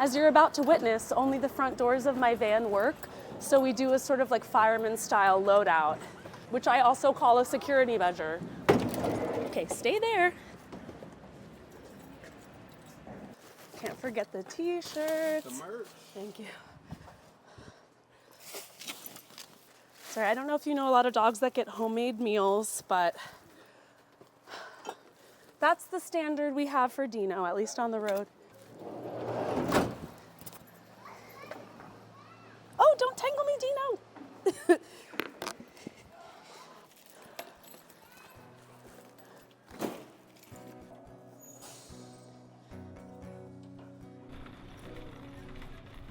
As you're about to witness, only the front doors of my van work, so we do a sort of like fireman style loadout, which I also call a security measure. Okay, stay there. Can't forget the t-shirts. The merch. Thank you. Sorry, I don't know if you know a lot of dogs that get homemade meals, but that's the standard we have for Dino, at least on the road. Oh, don't tangle me, Dino.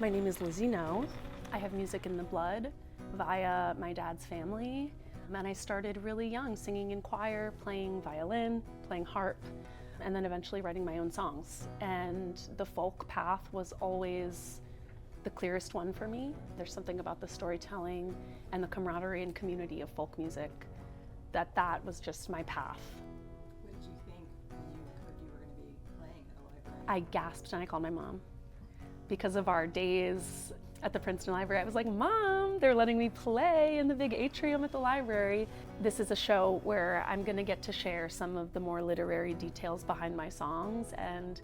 My name is Lizzie No. I have music in the blood via my dad's family. And I started really young, singing in choir, playing violin, playing harp, and then eventually writing my own songs. And the folk path was always the clearest one for me. There's something about the storytelling and the camaraderie and community of folk music that was just my path. What did you think when you heard you were going to be playing at a library? I gasped and I called my mom. Because of our days at the Princeton Library, I was like, Mom, they're letting me play in the big atrium at the library. This is a show where I'm gonna get to share some of the more literary details behind my songs, and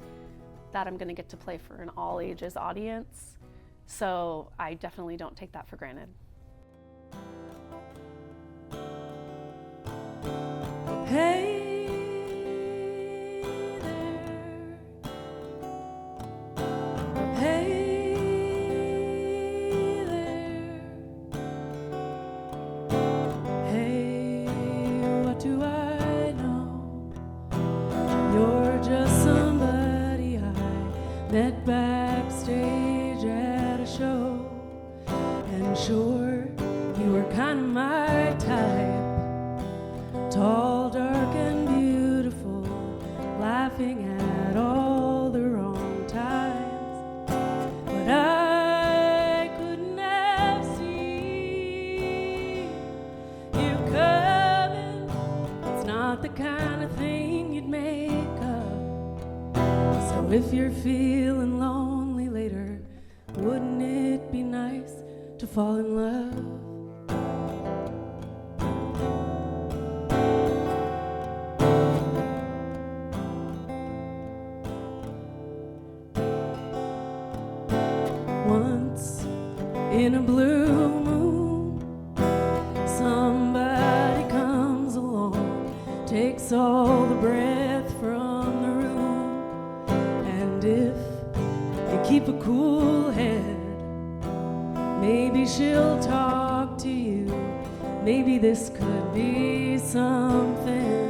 that I'm gonna get to play for an all ages audience. So I definitely don't take that for granted. Hey. Met backstage at a show, and sure, you were kind of my type. Tall, dark, and beautiful, laughing at all the wrong times. But I couldn't have seen you coming. It's not the kind of thing you'd make up. So if you're feeling lonely later, wouldn't it be nice to fall in love? Once in a blue moon, somebody comes along, takes all the breath from the room. And if you keep a cool head, maybe she'll talk to you. Maybe this could be something.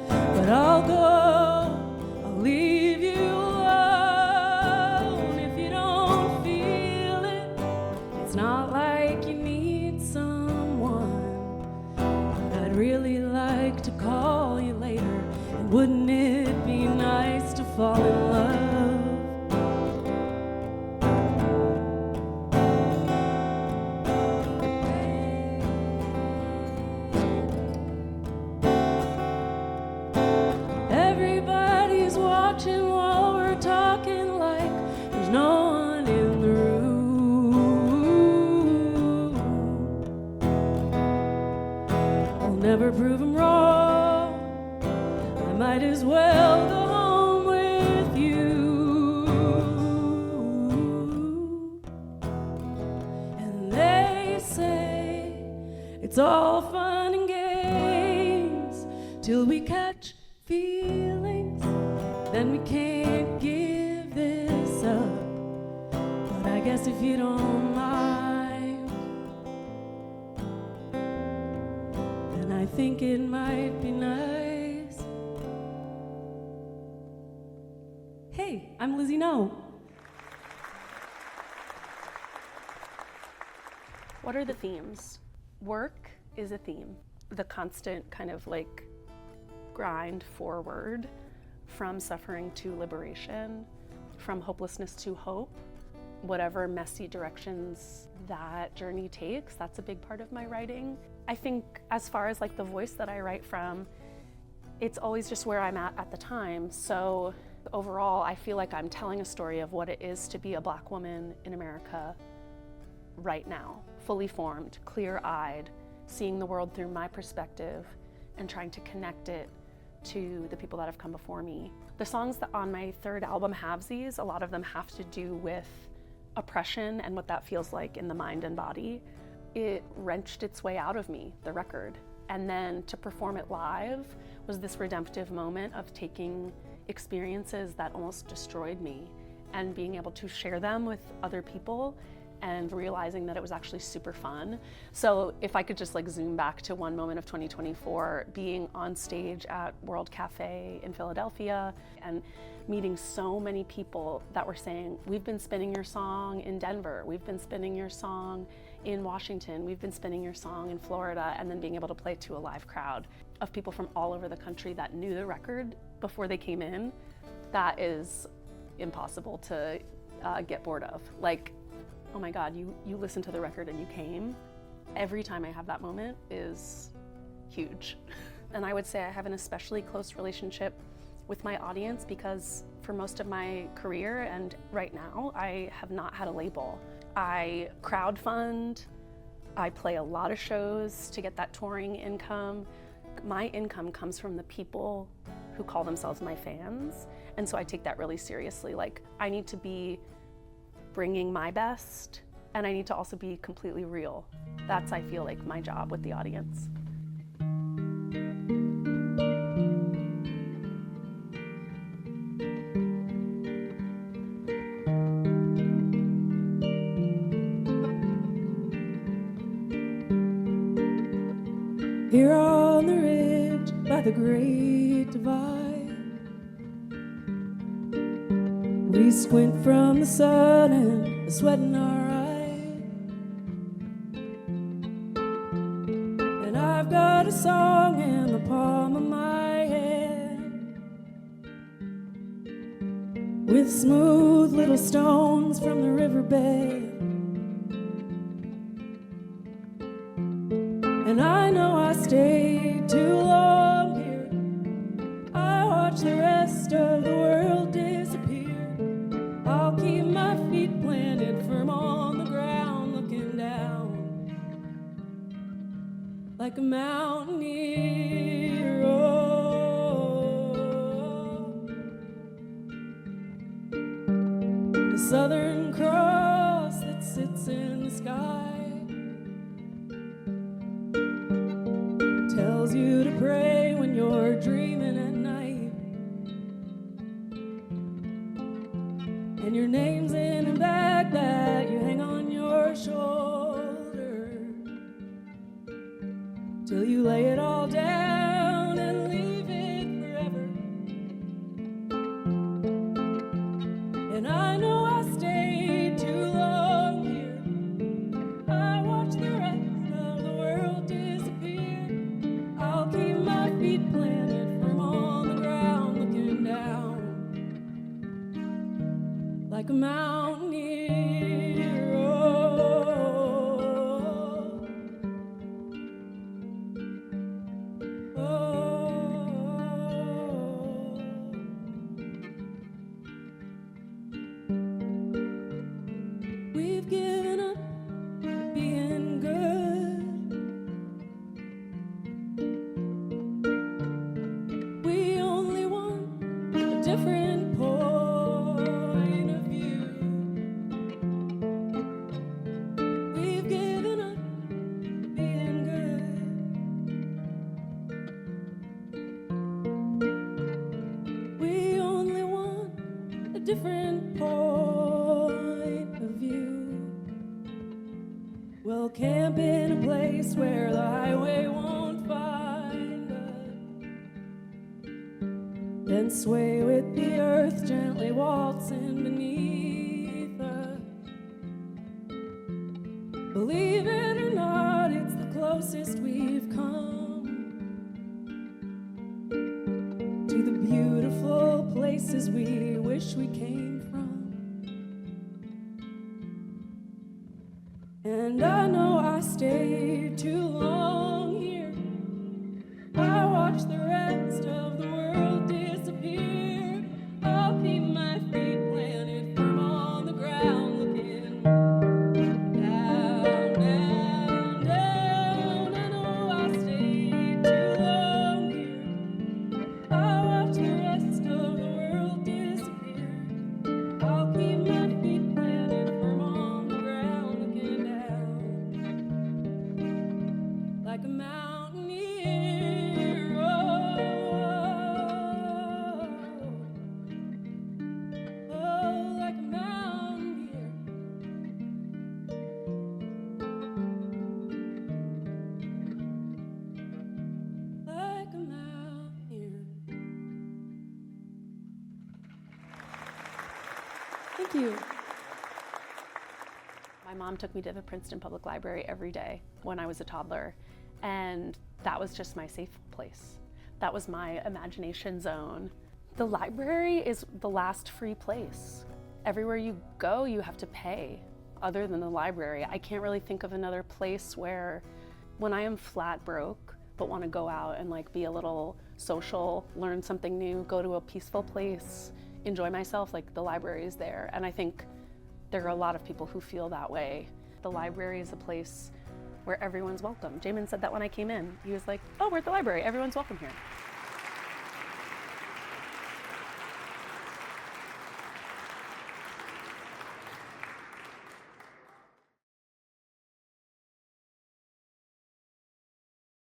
But I'll go, I'll leave you alone. If you don't feel it, it's not like you need someone. I'd really like to call you later. And wouldn't it be nice to fall in love? Everybody's watching while we're talking, like there's no one in the room. I'll never prove 'em wrong. I might as well go home with you. And they say it's all fun and games till we catch feelings, then we can't give this up. But I guess if you don't mind, then I think it might be nice. Hey, I'm Lizzie No. What are the themes? Work is a theme. The constant kind of like grind forward from suffering to liberation, from hopelessness to hope. Whatever messy directions that journey takes, that's a big part of my writing. I think as far as like the voice that I write from, it's always just where I'm at the time. So Overall, I feel like I'm telling a story of what it is to be a Black woman in America right now, fully formed, clear-eyed, seeing the world through my perspective and trying to connect it to the people that have come before me. The songs that on my third album, Halvesies, a lot of them have to do with oppression and what that feels like in the mind and body. It wrenched its way out of me, the record. And then to perform it live was this redemptive moment of taking experiences that almost destroyed me and being able to share them with other people and realizing that it was actually super fun. So if I could just like zoom back to one moment of 2024, being on stage at World Cafe in Philadelphia and meeting so many people that were saying, we've been spinning your song in Denver, we've been spinning your song in Washington, we've been spinning your song in Florida, and then being able to play it to a live crowd of people from all over the country that knew the record before they came in, that is impossible to get bored of. Like, oh my God, you listened to the record and you came. Every time I have that moment is huge. And I would say I have an especially close relationship with my audience because for most of my career and right now, I have not had a label. I crowdfund, I play a lot of shows to get that touring income. My income comes from the people who call themselves my fans. And so I take that really seriously. Like, I need to be bringing my best, and I need to also be completely real. That's, I feel like, my job with the audience. Here on the ridge by the great divide, we squint from the sun and the sweat in our eye. And I've got a song in the palm of my hand, with smooth little stones from the riverbed. And I know I stayed too long here. I watch the rest of the world disappear. I'll keep my feet planted firm on the ground, looking down like a mountaineer. Oh, the Southern Cross that sits in the sky tells you to pray when you're dreaming at night, and your name's in a bag that you hang on your shoulder till you lay it all down and leave it forever. And I know I stayed too long here. I watched the rest of the world disappear. I'll keep my feet planted firm on the ground, looking down like a mountaineer. Oh, oh. We've given up being good. We only want a different point of view. We've given up being good. We only want a different point of view. We'll camp in a place where the highway won't find us, then sway with the earth, gently waltzing beneath us. Believe it or not, it's the closest we've come to the beautiful places we wish we came from. And I know I stayed too long here. I watched the rest of the world disappear. I'll mountaineer. Oh, like a mountaineer. Like a mountaineer. Thank you. My mom took me to the Princeton Public Library every day when I was a toddler, and that was just my safe place. That was my imagination zone. The library is the last free place. Everywhere you go, you have to pay. Other than the library, I can't really think of another place where, when I am flat broke, but want to go out and like be a little social, learn something new, go to a peaceful place, enjoy myself, like the library is there. And I think there are a lot of people who feel that way. The library is a place where everyone's welcome. Jamin said that when I came in. He was like, oh, we're at the library, everyone's welcome here.